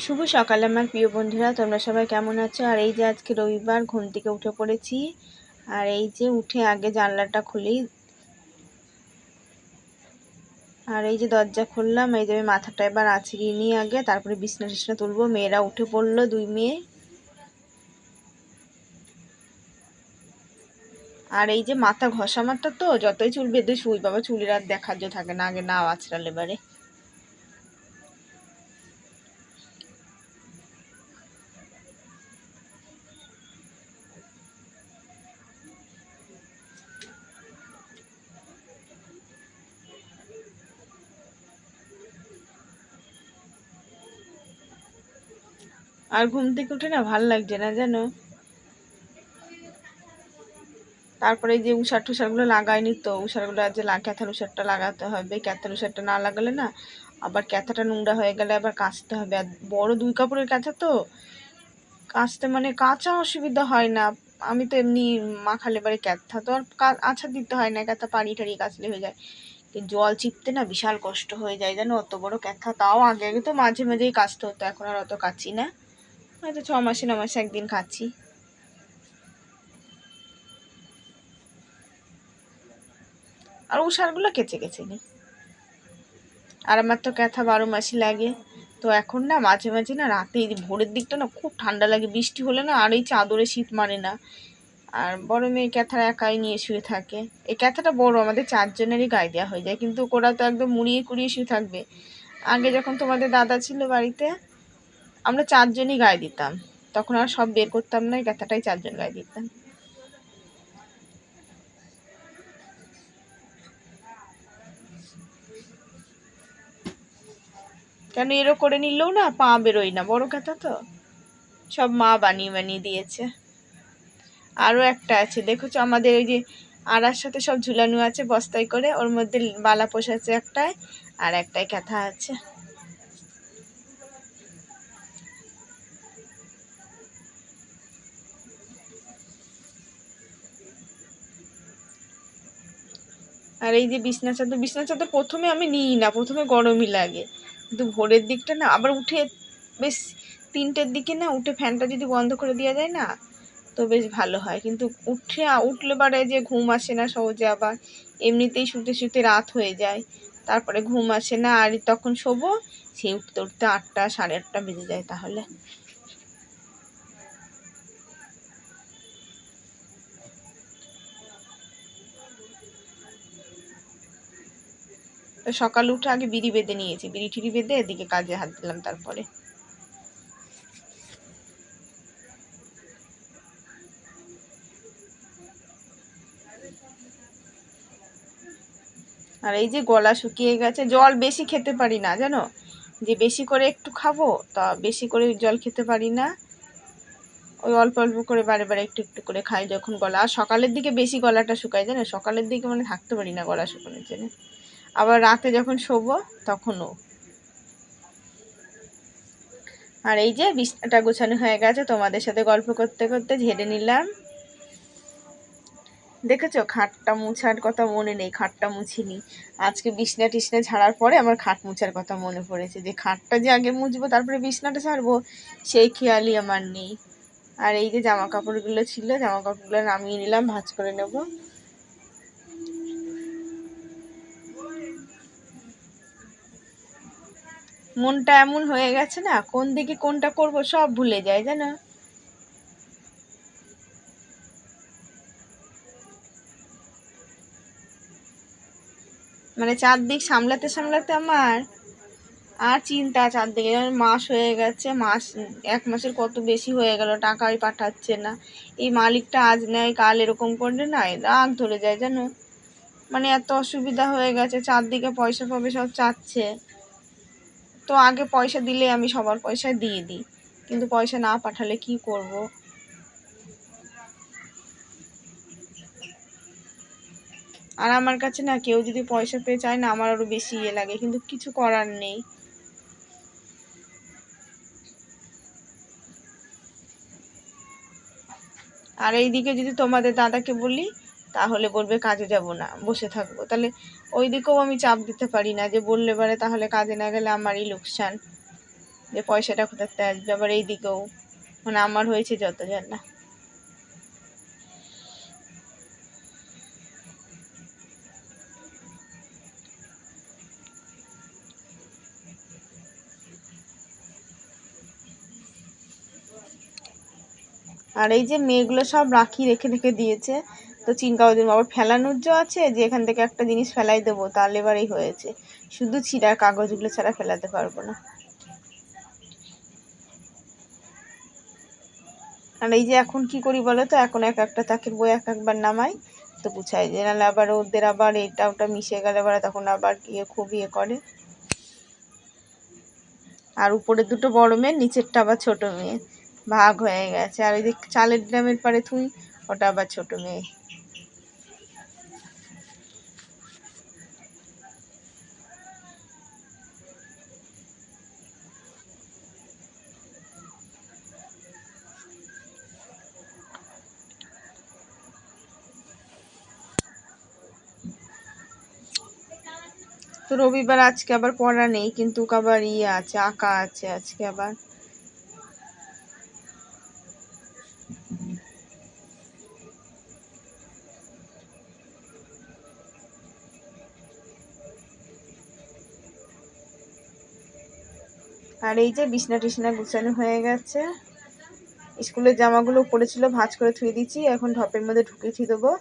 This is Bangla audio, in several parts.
শুভ সকাল আমার প্রিয় বন্ধুরা, তোমরা সবাই কেমন আছো? আর এই যে আজকে রবিবার, ঘুম থেকে উঠে পড়েছি। আর এই যে উঠে আগে জানলাটা খুলি, আর এই যে দরজা খুললাম। এই যে আমি মাথাটা এবার আছড়িয়ে নিয়ে আগে, তারপরে বিছনা টিছনা তুলবো। মেয়েরা উঠে পড়লো, দুই মেয়ে। আর এই যে মাথা ঘষা মাথা, তো যতই চুল বেঁধে শুই বাবা, চুলের আর দেখার জো থাকে না, আগে না আছড়ালে এবারে। আর ঘুম থেকে উঠে না ভাল লাগছে না জানো। তারপরে এই যে উষার টুষারগুলো লাগাইনি, তো উষারগুলো আজ যে ক্যাথার উষারটা লাগাতে হবে। ক্যাথার উষারটা না লাগালে না আবার ক্যাথাটা নোংরা হয়ে গেলে আবার কাচতে হবে। আর বড় 2 কাপড়ের ক্যাথা তো কাচতে মানে কাঁচা অসুবিধা হয় না। আমি তো এমনি মাখালে এবারে ক্যাথা তো আর আছা দিতে হয় না, ক্যাথা পানি টাড়িয়ে কাচলে হয়ে যায়। কিন্তু জল চিপতে না বিশাল কষ্ট হয়ে যায় জানো, অত বড় ক্যাথা। তাও আগে আগে তো মাঝে মাঝেই কাচতে হতো, এখন আর অত কাচি না, হয়তো 6 মাসে 9 মাসে একদিন কাচি। আর উষারগুলো কেচে কেচে নিই। আর আমার তো ক্যাথা 12 মাসই লাগে। তো এখন না মাঝে মাঝে না রাতে এই ভোরের দিকটা না খুব ঠান্ডা লাগে, বৃষ্টি হলে না আর এই চাদরে শীত মানে না। আর বড় মেয়ে ক্যাথা একাই নিয়ে শুয়ে থাকে। এই ক্যাথাটা বড়, আমাদের 4 জনেরই গায়ে দেওয়া হয়ে যায়, কিন্তু ওরা তো একদম মুড়িয়ে কুড়িয়ে শুয়ে থাকবে। আগে যখন তোমাদের দাদা ছিল বাড়িতে, আমরা 4 জনই গায়ে দিতাম। তখন আর সব বের করতাম না, এই ক্যাথাটাই 4 জন গায়ে দিতাম। কেন এরও করে নিলেও না পা বেরোয় না, বড় ক্যাথা তো। সব মা বানিয়ে বানিয়ে দিয়েছে। আরও একটা আছে দেখেছো, আমাদের ওই যে আড়ার সাথে সব ঝুলানো আছে বস্তায় করে, ওর মধ্যে বালা পোষাচ্ছে একটায়, আর একটাই ক্যাথা আছে। আর এই যে বিছনা চাদর প্রথমে আমি নিই না, প্রথমে গরমই লাগে, কিন্তু ভোরের দিকটা না আবার উঠে বেশ 3টের দিকে না উঠে ফ্যানটা যদি বন্ধ করে দেওয়া যায় না, তো বেশ ভালো হয়। কিন্তু উঠলে বারে যে ঘুম আসে না সহজে, আবার এমনিতেই শুতে শুতে রাত হয়ে যায়, তারপরে ঘুম আসে না, আর তখন শোবো, সেই উঠতে উঠতে 8টা 8:30 বেজে যায়। তাহলে তো সকালে উঠে আগে বিড়ি বেঁধে নিয়েছি, বিড়ি ঠিড়ি বেঁধে এদিকে কাজে হাত দিলাম তারপরে। আর এই যে গলা শুকিয়ে গেছে, জল বেশি খেতে পারি না জানো, যে বেশি করে একটু খাবো তা বেশি করে জল খেতে পারি না। ওই অল্প অল্প করে বারে বারে একটু একটু করে খাই যখন গলা। আর সকালের দিকে বেশি গলাটা শুকায় জানো, সকালের দিকে মানে থাকতে পারি না গলা শুকানোর জন্য। আবার রাতে যখন শোবো তখনও। আর এই যে বিছনাটা গোছানো হয়ে গেছে, তোমাদের সাথে গল্প করতে করতে ঝেড়ে নিলাম। দেখেছো খাটটা মুছার কথা মনে নেই, খাটটা মুছিনি। আজকে বিছনা টিছনা ঝাড়ার পরে আমার খাট মুছার কথা মনে পড়েছে, যে খাটটা যে আগে মুছবো তারপরে বিছনাটা ছাড়বো, সেই খেয়ালই আমার নেই। আর এই যে জামা কাপড়গুলো ছিল, জামা কাপড়গুলো নামিয়ে নিলাম, ভাঁজ করে নেব। মনটা এমন হয়ে গেছে না, কোন দিকে কোনটা করব সব ভুলে যায় জানো। মানে চারদিক সামলাতে সামলাতে আমার আর চিন্তা, চারদিকে মাস হয়ে গেছে, 1 মাসের কত বেশি হয়ে গেল, টাকাই পাঠাচ্ছে না। এই মালিকটা আজ নেয় কাল এরকম করলে না রাগ ধরে যায় জানো। মানে এত অসুবিধা হয়ে গেছে, চারদিকে পয়সা পাবে সব চাচ্ছে। তো আগে পয়সা দিলে আমি সবার পয়সা দিয়ে দিই, কিন্তু পয়সা না পাঠালে কি করব। আর আমার কাছে না কেউ যদি পয়সা পেয়ে চায় না, আমার আরো বেশি লাগে, কিন্তু কিছু করার নেই। আর এইদিকে যদি তোমাদের দাদাকে বলি, তাহলে বলবে কাজে যাব না, বসে থাকবো। তাহলে ওই দিকেও আমি চাপ দিতে পারি না, যে বললে পারে তাহলে কাজে না গেলে আমারই লোকসান। যে পয়সাটা কোথাতে আসবে। আবার এই দিকেও মানে আমার হয়েছে যত জানা। আর এই যে মেয়েগুলো সব রাখি রেখে রেখে দিয়েছে, তো চিন্তা ওদের আবার ফেলানোর যে আছে যে এখান থেকে একটা জিনিস ফেলাই দেবো, তাহলে এবারেই হয়েছে। শুধু ছিঁড়ার কাগজগুলো ছাড়া ফেলাতে পারবো না। আর এই যে এখন কি করি বলো তো, এখন এক একটা তাকের বই এক একবার নামাই তো গুছাই, যে নাহলে আবার ওদের আবার এটা ওটা মিশে গেলে আবার তখন আবার খুব ইয়ে করে। আর উপরে দুটো বড় মেয়ে, নিচেরটা আবার ছোট মেয়ে, ভাগ হয়ে গেছে। আর ওই যে চালের ড্রামের পারে থুই, ওটা আবার ছোট মেয়ে। তো রবিবার আজকে আবার পড়া নেই, কিন্তু আবার ইয়ে আছে, আঁকা আছে আজকে আবার। আর এই যে বিছনা টিছনা গুছানো হয়ে গেছে, স্কুলের জামাগুলো পড়েছিল ভাঁজ করে থুয়ে দিচ্ছি, এখন ঢপের মধ্যে ঢুকিয়ে দেবো।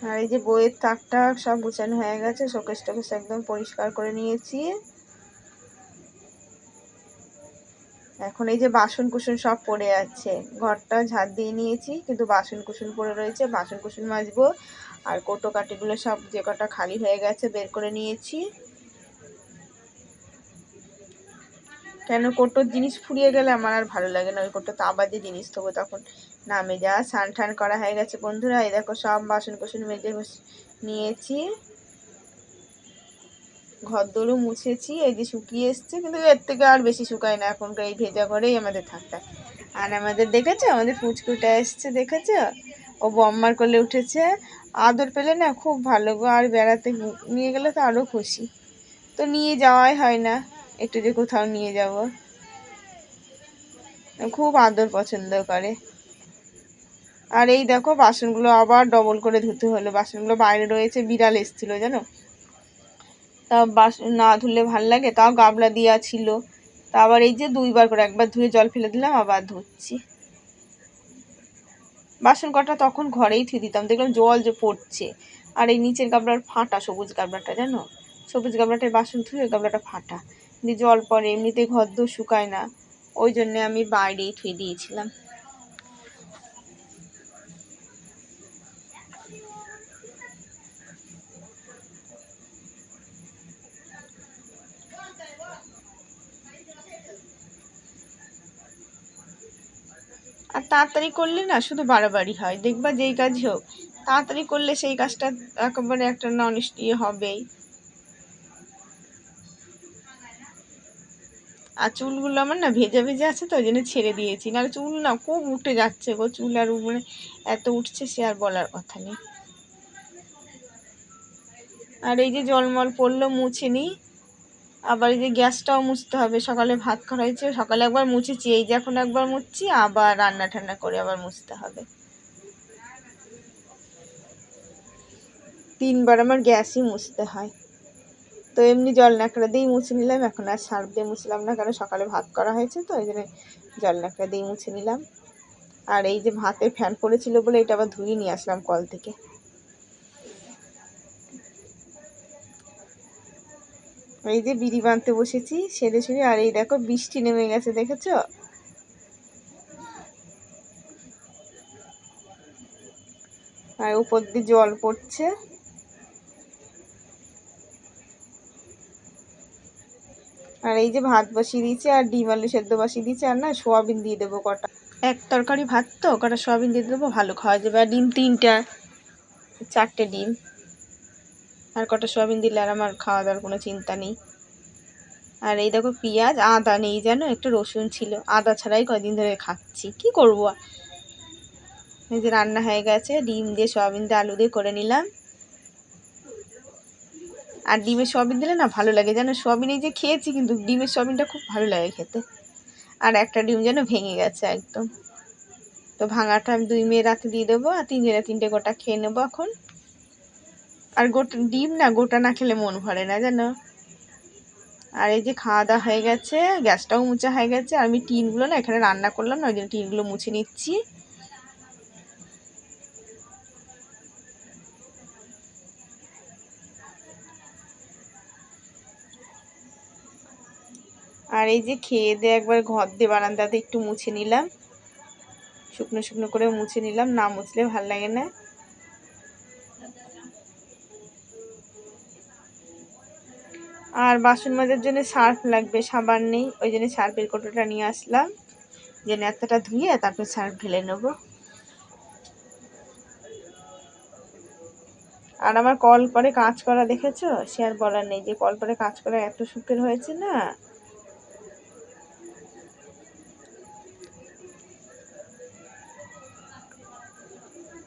আর এই যে বইয়ের তাকটা সব গুছানো হয়ে গেছে, শোকেস টোকেস একদম পরিষ্কার করে নিয়েছি। এখন এই যে বাসন কুসন সব পড়ে আছে, ঘরটা ঝাড় দিয়ে নিয়েছি কিন্তু বাসন কুসন পড়ে রয়েছে, বাসন কুসন মাজবো। আর কোটো কাটিগুলো সব যে কটা খালি হয়ে গেছে বের করে নিয়েছি। কেন কোটোর জিনিস ফুরিয়ে গেলে আমার আর ভালো লাগে না, ওই কোটোতে আবার যে জিনিস থবো তখন নামে। যা স্নান টান করা হয়ে গেছে বন্ধুরা, এই দেখো সব বাসন কুসন মেজে নিয়েছি, ঘর দোরও মুছেছি, এই যে শুকিয়ে এসছে, কিন্তু এর থেকে আর বেশি শুকায় না, এখনকার এই ভেজা ঘরেই আমাদের থাকতে। আর আমাদের দেখেছো আমাদের ফুচকুটা এসছে, দেখেছো ও বম্মার কোলে উঠেছে, আদর পেলে না খুব ভালো গো। আর বেড়াতে নিয়ে গেলে তো আরও খুশি, তো নিয়ে যাওয়াই হয় না, একটু যে কোথাও নিয়ে যাব। খুব আদর পছন্দ করে। আর এই দেখো বাসনগুলো আবার ডবল করে ধুতে হলো, বাসনগুলো বাইরে রয়েছে, বিড়াল এসেছিলো জানো, তা বাসন না ধুলে ভাল লাগে, তাও গাবলা দেওয়া ছিল। তা আবার এই যে দুইবার করে, একবার ধুয়ে জল ফেলে দিলাম আবার ধুচ্ছি। বাসন কটা তখন ঘরেই থুয়ে দিতাম, দেখলাম জল যে পড়ছে। আর এই নিচের গাবলার ফাটা, সবুজ গাবলাটা জানো, সবুজ গাবলাটায় বাসন ধুয়ে গাবলাটা ফাটা, দিয়ে জল পড়ে, এমনিতে ঘর দোর শুকায় না, ওই জন্যে আমি বাইরেই থুয়ে দিয়েছিলাম। আর তাড়াতাড়ি করলে না শুধু বাড়াবাড়ি হয়, দেখবা যেই কাজই হোক তাড়াতাড়ি করলে সেই কাজটা একেবারে একটা নন ইয়ে হবেই। আর চুলগুলো আমার না ভেজা ভেজা আছে তো, ওই জন্য ছেড়ে দিয়েছি, নাহলে চুল না খুব উঠে যাচ্ছে গো, চুল আর মানে এত উঠছে সে আর বলার কথা নেই। আর এই যে জলমল পড়লো মুছে নিই, আবার এই যে গ্যাসটাও মুছতে হবে, সকালে ভাত খাওয়া হয়েছে, সকালে একবার মুছেছি, এই যে এখন একবার মুছছি, আবার রান্না ঠান্না করে আবার মুছতে হবে। 3বার আমার গ্যাসই মুছতে হয়। তো এমনি জল ন্যাকড়া দিয়েই মুছে নিলাম, এখন আর সার্ফ দিয়ে মুছলাম না, কারণ সকালে ভাত করা হয়েছে তো ওই জন্য জল ন্যাকড়া দিয়ে মুছে নিলাম। আর এই যে ভাতের ফ্যান পড়েছিল বলে এটা আবার ধুয়ে নিয়ে আসলাম কল থেকে। এই যে বিড়ি বাঁধতে বসেছি সেরে সেরে, আর এই দেখো বৃষ্টি নেমে গেছে, দেখেছো? আর উপর দিয়ে জল পড়ছে। আর এই যে ভাত বসিয়ে দিয়েছি, আর ডিম আলু সেদ্ধ বসিয়ে দিয়েছি, আর না সোয়াবিন দিয়ে দেবো কটা, এক তরকারি ভাত তো কটা সোয়াবিন দিয়ে দেবো, ভালো খাওয়া যাবে। আর ডিম 3টা, 4টে ডিম, আর কটা সোয়াবিন দিলে আর আমার খাওয়া দাওয়ার কোনো চিন্তা নেই। আর এই দেখো পেঁয়াজ, আদা নেই জানো, একটু রসুন ছিল, আদা ছাড়াই কদিন ধরে খাচ্ছি, কি করবো। এই যে রান্না হয়ে গেছে, ডিম দিয়ে সোয়াবিন দিয়ে আলু দিয়ে করে নিলাম। আর ডিমের সোয়াবিন দিলে না ভালো লাগে, যেন সোয়াবিন এই যে খেয়েছি কিন্তু ডিমের সোয়াবিনটা খুব ভালো লাগে খেতে। আর একটা ডিম যেন ভেঙে গেছে একদম। তো ভাঙাটা আমি 2 মেয়ে রাতে দিয়ে দেবো, আর 3 জনে 3টে গোটা খেয়ে নেবো এখন। আর গোটা ডিম না, গোটা না খেলে মন ভরে না জানো। আর এই যে খাওয়া দাওয়া হয়ে গেছে, গ্যাসটাও মুছা হয়ে গেছে, আর আমি টিনগুলো না এখানে রান্না করলাম না, ওই জন্য টিনগুলো মুছে নিচ্ছি। আর এই যে খেয়ে দিয়ে একবার ঘর দিয়ে বারান্দাতে একটু মুছে নিলাম, শুকনো শুকনো করে মুছে নিলাম, না মুছলে ভাল লাগে না। আর বাসন মাজার জন্য সার্ফ লাগবে, সাবান নেই, ওই জন্য সার্ফের কৌটোটা নিয়ে আসলাম, যে নেতাটা ধুয়ে তারপর সার্ফ ঢেলে নেবো। আর আমার কল পরে কাজ করা দেখেছো, সে আর বলার নেই, যে কল পরে কাজ করা এত সুখের হয়েছে না।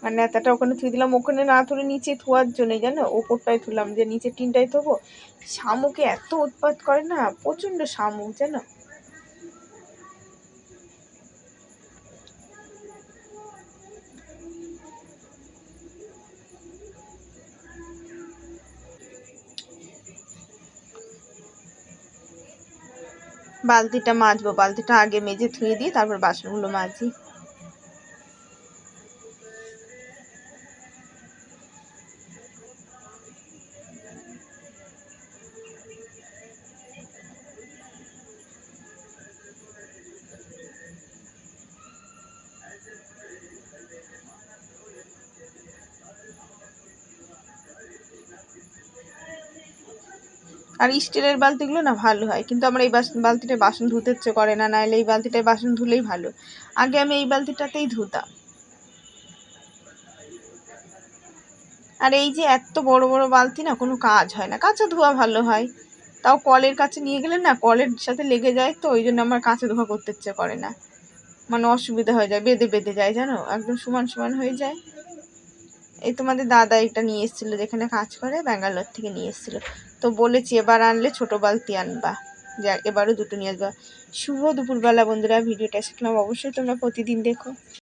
আর নেতাটা ওখানে থুয়ে দিলাম, ওখানে না তুলে নিচে থোয়ার জন্য জানো, ওপরটায় থুলাম, যে নিচে টিনটাই থবো। শামুকে এত উৎপাত করে না, প্রচন্ড শামুক জানো। বালতিটা মাজবো, বালতিটা আগে মেজে ধুয়ে দিই, তারপর বাসনগুলো মাজি। আর স্টিলের বালতিগুলো না ভালো হয়, কিন্তু আমার এই বালতিটায় বাসন ধুতে ইচ্ছে করে না, নাহলে এই বালতিটায় বাসন ধুলেই ভালো। আগে আমি এই বালতিটাতেই ধুতাম। আর এই যে এত বড় বড় বালতি না কোনো কাজ হয় না, কাঁচা ধোয়া ভালো হয়, তাও কলের কাছে নিয়ে গেলে না কলের সাথে লেগে যায়, তো ওই জন্য আমার কাঁচা ধোয়া করতে ইচ্ছে করে না, মানে অসুবিধা হয়ে যায়, বেঁধে বেঁধে যায় জানো, একদম সমান সমান হয়ে যায়। এই তোমাদের দাদা এটা নিয়ে এসেছিলো, যেখানে কাজ করে ব্যাঙ্গালোর থেকে নিয়ে এসেছিলো, তো বলেছি এবার আনলে ছোট বালতি আনবা, যা এবারও 2টো নিয়ে আসবা। শুভ দুপুরবেলা বন্ধুরা, ভিডিওটা শিখলাম, অবশ্যই তোমরা প্রতিদিন দেখো।